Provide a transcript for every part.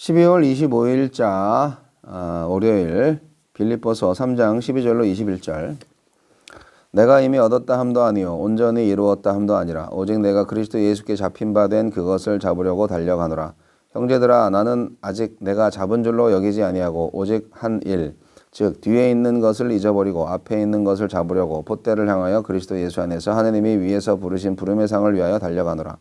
12월 25일자 월요일 빌립보서 3장 12절로 21절. 내가 이미 얻었다 함도 아니요 온전히 이루었다 함도 아니라 오직 내가 그리스도 예수께 잡힌 바 된 그것을 잡으려고 달려가노라. 형제들아, 나는 아직 내가 잡은 줄로 여기지 아니하고 오직 한 일, 즉 뒤에 있는 것을 잊어버리고 앞에 있는 것을 잡으려고 봇대를 향하여 그리스도 예수 안에서 하느님이 위에서 부르신 부름의 상을 위하여 달려가노라.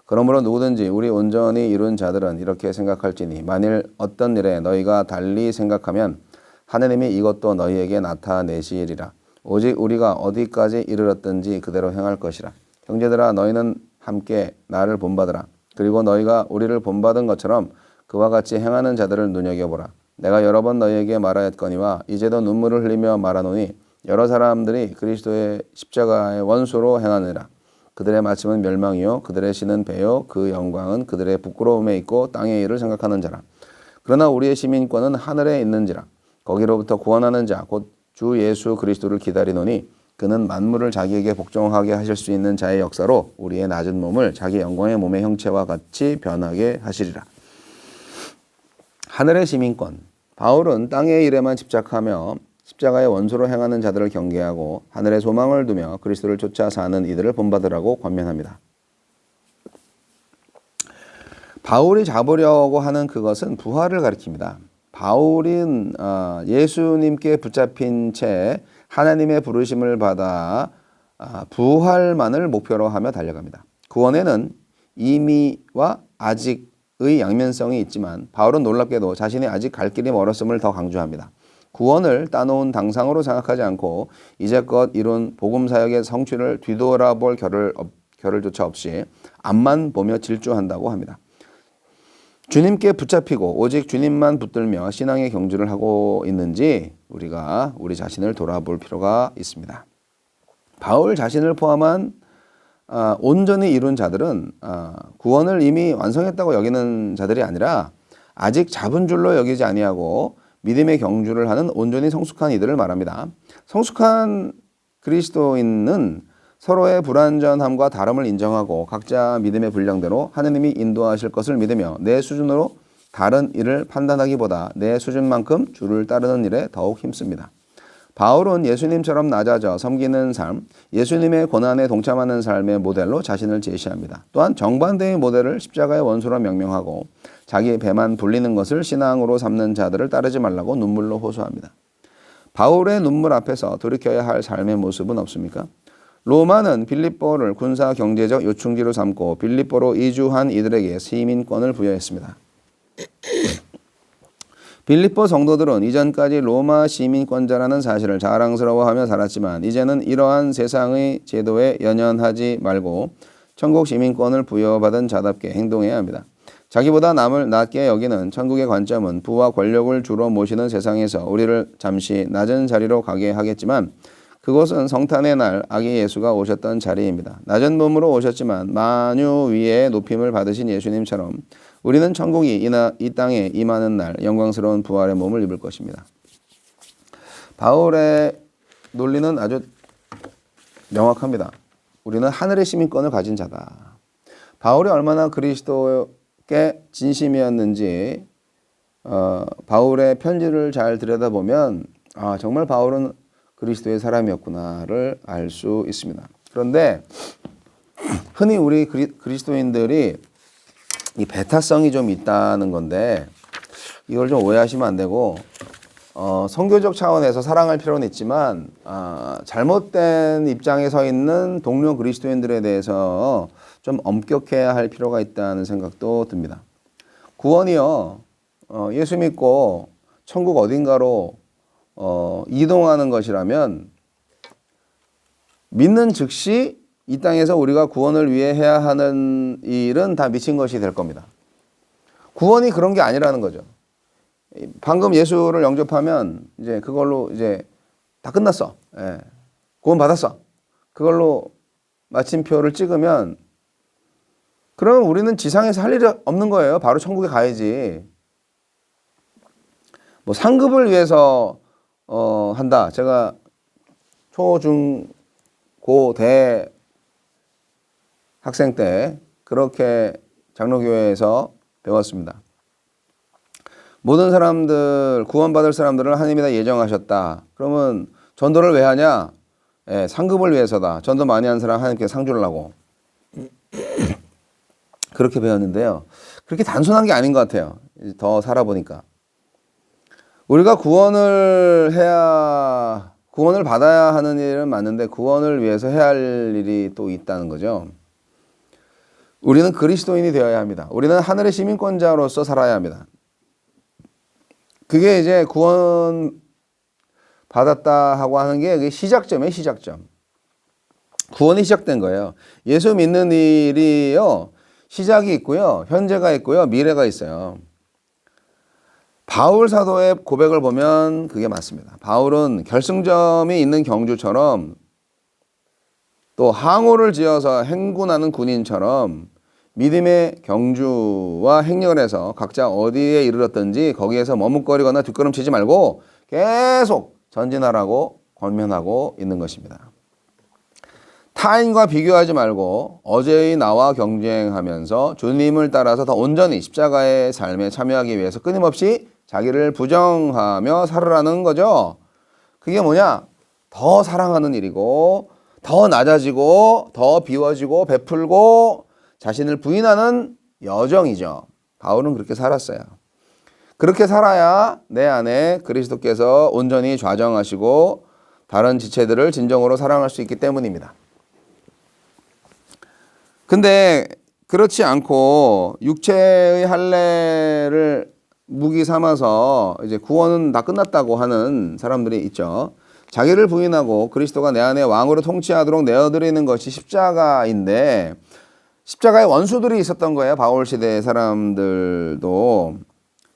그러므로 누구든지 우리 온전히 이룬 자들은 이렇게 생각할지니 만일 어떤 일에 너희가 달리 생각하면 하느님이 이것도 너희에게 나타내시리라. 오직 우리가 어디까지 이르렀든지 그대로 행할 것이라. 형제들아, 너희는 함께 나를 본받으라. 그리고 너희가 우리를 본받은 것처럼 그와 같이 행하는 자들을 눈여겨보라. 내가 여러 번 너희에게 말하였거니와 이제도 눈물을 흘리며 말하노니 여러 사람들이 그리스도의 십자가의 원수로 행하느니라. 그들의 마침은 멸망이요 그들의 신은 배요 그 영광은 그들의 부끄러움에 있고 땅의 일을 생각하는 자라. 그러나 우리의 시민권은 하늘에 있는지라. 거기로부터 구원하는 자 곧 주 예수 그리스도를 기다리노니 그는 만물을 자기에게 복종하게 하실 수 있는 자의 역사로 우리의 낮은 몸을 자기 영광의 몸의 형체와 같이 변하게 하시리라. 하늘의 시민권. 바울은 땅의 일에만 집착하며 십자가의 원수로 행하는 자들을 경계하고 하늘의 소망을 두며 그리스도를 쫓아 사는 이들을 본받으라고 권면합니다. 바울이 잡으려고 하는 그것은 부활을 가리킵니다. 바울은 예수님께 붙잡힌 채 하나님의 부르심을 받아 부활만을 목표로 하며 달려갑니다. 구원에는 이미와 아직의 양면성이 있지만 바울은 놀랍게도 자신이 아직 갈 길이 멀었음을 더 강조합니다. 구원을 따놓은 당상으로 생각하지 않고 이제껏 이룬 복음사역의 성취를 뒤돌아볼 겨를조차 없이 앞만 보며 질주한다고 합니다. 주님께 붙잡히고 오직 주님만 붙들며 신앙의 경주를 하고 있는지 우리가 우리 자신을 돌아볼 필요가 있습니다. 바울 자신을 포함한 온전히 이룬 자들은 구원을 이미 완성했다고 여기는 자들이 아니라 아직 잡은 줄로 여기지 아니하고 믿음의 경주를 하는 온전히 성숙한 이들을 말합니다. 성숙한 그리스도인은 서로의 불완전함과 다름을 인정하고 각자 믿음의 분량대로 하느님이 인도하실 것을 믿으며 내 수준으로 다른 일을 판단하기보다 내 수준만큼 주를 따르는 일에 더욱 힘씁니다. 바울은 예수님처럼 낮아져 섬기는 삶, 예수님의 고난에 동참하는 삶의 모델로 자신을 제시합니다. 또한 정반대의 모델을 십자가의 원수로 명명하고 자기 배만 불리는 것을 신앙으로 삼는 자들을 따르지 말라고 눈물로 호소합니다. 바울의 눈물 앞에서 돌이켜야 할 삶의 모습은 없습니까? 로마는 빌립보를 군사 경제적 요충지로 삼고 빌립보로 이주한 이들에게 시민권을 부여했습니다. 빌립보 성도들은 이전까지 로마 시민권자라는 사실을 자랑스러워하며 살았지만 이제는 이러한 세상의 제도에 연연하지 말고 천국 시민권을 부여받은 자답게 행동해야 합니다. 자기보다 남을 낮게 여기는 천국의 관점은 부와 권력을 주로 모시는 세상에서 우리를 잠시 낮은 자리로 가게 하겠지만 그곳은 성탄의 날 아기 예수가 오셨던 자리입니다. 낮은 몸으로 오셨지만 만유 위에 높임을 받으신 예수님처럼 우리는 천국이 이 땅에 임하는 날 영광스러운 부활의 몸을 입을 것입니다. 바울의 논리는 아주 명확합니다. 우리는 하늘의 시민권을 가진 자다. 바울이 얼마나 그리스도께 진심이었는지 바울의 편지를 잘 들여다보면 정말 바울은 그리스도의 사람이었구나를 알 수 있습니다. 그런데 흔히 우리 그리스도인들이 이 배타성이 좀 있다는 건데 이걸 좀 오해하시면 안 되고 선교적 차원에서 사랑할 필요는 있지만 잘못된 입장에 서 있는 동료 그리스도인들에 대해서 좀 엄격해야 할 필요가 있다는 생각도 듭니다. 구원이요, 예수 믿고 천국 어딘가로 이동하는 것이라면 믿는 즉시 이 땅에서 우리가 구원을 위해 해야 하는 일은 다 미친 것이 될 겁니다. 구원이 그런 게 아니라는 거죠. 방금 예수를 영접하면 이제 그걸로 이제 다 끝났어. 예. 구원 받았어. 그걸로 마침표를 찍으면 그러면 우리는 지상에서 할 일이 없는 거예요. 바로 천국에 가야지. 뭐 상급을 위해서 한다. 제가 초, 중, 고, 대 학생 때 그렇게 장로교회에서 배웠습니다. 모든 사람들, 구원받을 사람들을 하나님이 다 예정하셨다. 그러면 전도를 왜 하냐? 예, 상급을 위해서다. 전도 많이 한 사람 하나님께 상 주려고. 그렇게 배웠는데요. 그렇게 단순한 게 아닌 것 같아요. 더 살아보니까. 우리가 구원을 받아야 하는 일은 맞는데 구원을 위해서 해야 할 일이 또 있다는 거죠. 우리는 그리스도인이 되어야 합니다. 우리는 하늘의 시민권자로서 살아야 합니다. 그게 이제 구원 받았다 하고 하는 게 시작점이에요, 시작점. 구원이 시작된 거예요. 예수 믿는 일이요, 시작이 있고요, 현재가 있고요, 미래가 있어요. 바울 사도의 고백을 보면 그게 맞습니다. 바울은 결승점이 있는 경주처럼 또 항우를 지어서 행군하는 군인처럼 믿음의 경주와 행렬을 해서 각자 어디에 이르렀든지 거기에서 머뭇거리거나 뒷걸음치지 말고 계속 전진하라고 권면하고 있는 것입니다. 타인과 비교하지 말고 어제의 나와 경쟁하면서 주님을 따라서 더 온전히 십자가의 삶에 참여하기 위해서 끊임없이 자기를 부정하며 살으라는 거죠. 그게 뭐냐? 더 사랑하는 일이고 더 낮아지고 더 비워지고 베풀고 자신을 부인하는 여정이죠. 바울은 그렇게 살았어요. 그렇게 살아야 내 안에 그리스도께서 온전히 좌정하시고 다른 지체들을 진정으로 사랑할 수 있기 때문입니다. 근데 그렇지 않고 육체의 할례를 무기 삼아서 이제 구원은 다 끝났다고 하는 사람들이 있죠. 자기를 부인하고 그리스도가 내 안에 왕으로 통치하도록 내어드리는 것이 십자가인데 십자가의 원수들이 있었던 거예요. 바울 시대의 사람들도.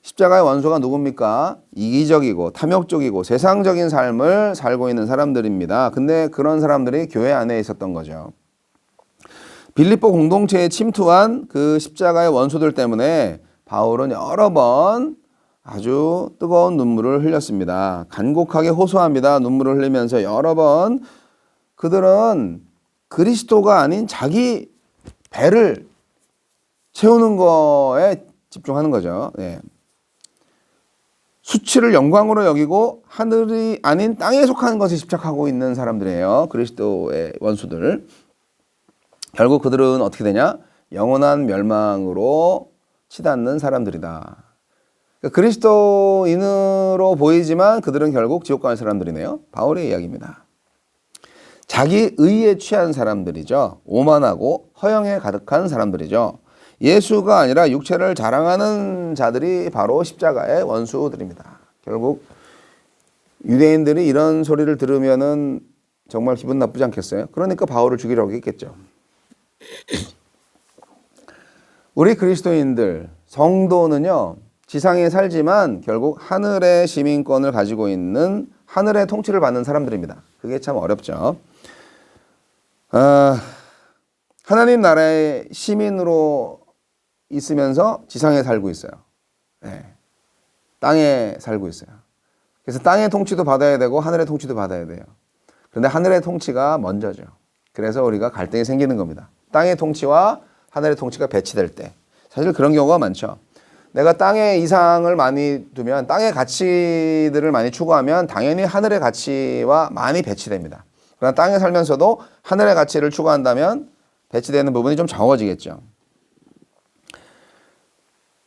십자가의 원수가 누굽니까? 이기적이고 탐욕적이고 세상적인 삶을 살고 있는 사람들입니다. 근데 그런 사람들이 교회 안에 있었던 거죠. 빌립보 공동체에 침투한 그 십자가의 원수들 때문에 바울은 여러 번 아주 뜨거운 눈물을 흘렸습니다. 간곡하게 호소합니다. 눈물을 흘리면서 여러 번. 그들은 그리스도가 아닌 자기 배를 채우는 거에 집중하는 거죠. 네. 수치를 영광으로 여기고 하늘이 아닌 땅에 속하는 것에 집착하고 있는 사람들이에요. 그리스도의 원수들. 결국 그들은 어떻게 되냐? 영원한 멸망으로 치닫는 사람들이다. 그러니까 그리스도인으로 보이지만 그들은 결국 지옥 가는 사람들이네요. 바울의 이야기입니다. 자기 의에 취한 사람들이죠. 오만하고 허영에 가득한 사람들이죠. 예수가 아니라 육체를 자랑하는 자들이 바로 십자가의 원수들입니다. 결국 유대인들이 이런 소리를 들으면은 정말 기분 나쁘지 않겠어요? 그러니까 바울을 죽이려고 했겠죠. 우리 그리스도인들, 성도는요, 지상에 살지만 결국 하늘의 시민권을 가지고 있는 하늘의 통치를 받는 사람들입니다. 그게 참 어렵죠. 하나님 나라의 시민으로 있으면서 지상에 살고 있어요. 네. 땅에 살고 있어요. 그래서 땅의 통치도 받아야 되고 하늘의 통치도 받아야 돼요. 그런데 하늘의 통치가 먼저죠. 그래서 우리가 갈등이 생기는 겁니다. 땅의 통치와 하늘의 통치가 배치될 때. 사실 그런 경우가 많죠. 내가 땅의 이상을 많이 두면 땅의 가치들을 많이 추구하면 당연히 하늘의 가치와 많이 배치됩니다. 그러나 땅에 살면서도 하늘의 가치를 추구한다면 배치되는 부분이 좀 적어지겠죠.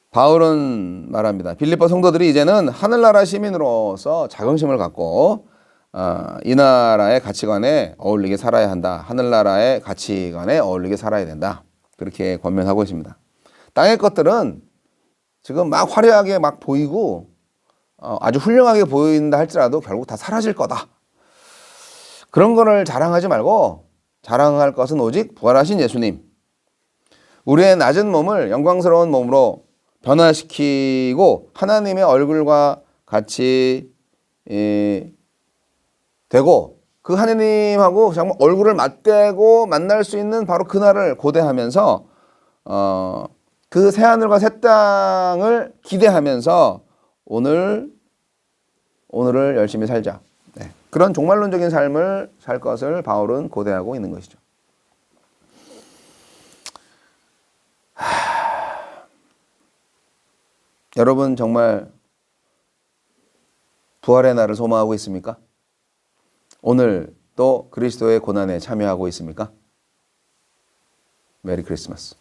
바울은 말합니다. 빌립보 성도들이 이제는 하늘나라 시민으로서 자긍심을 갖고 이 나라의 가치관에 어울리게 살아야 한다. 하늘나라의 가치관에 어울리게 살아야 된다. 그렇게 권면하고 있습니다. 땅의 것들은 지금 막 화려하게 막 보이고 아주 훌륭하게 보인다 할지라도 결국 다 사라질 거다. 그런 거를 자랑하지 말고 자랑할 것은 오직 부활하신 예수님. 우리의 낮은 몸을 영광스러운 몸으로 변화시키고 하나님의 얼굴과 같이 되고 그 하나님하고 정말 얼굴을 맞대고 만날 수 있는 바로 그날을 고대하면서 그 새하늘과 새 땅을 기대하면서 오늘을 열심히 살자. 네. 그런 종말론적인 삶을 살 것을 바울은 고대하고 있는 것이죠. 여러분 정말 부활의 날을 소망하고 있습니까? 오늘 또 그리스도의 고난에 참여하고 있습니까? 메리 크리스마스.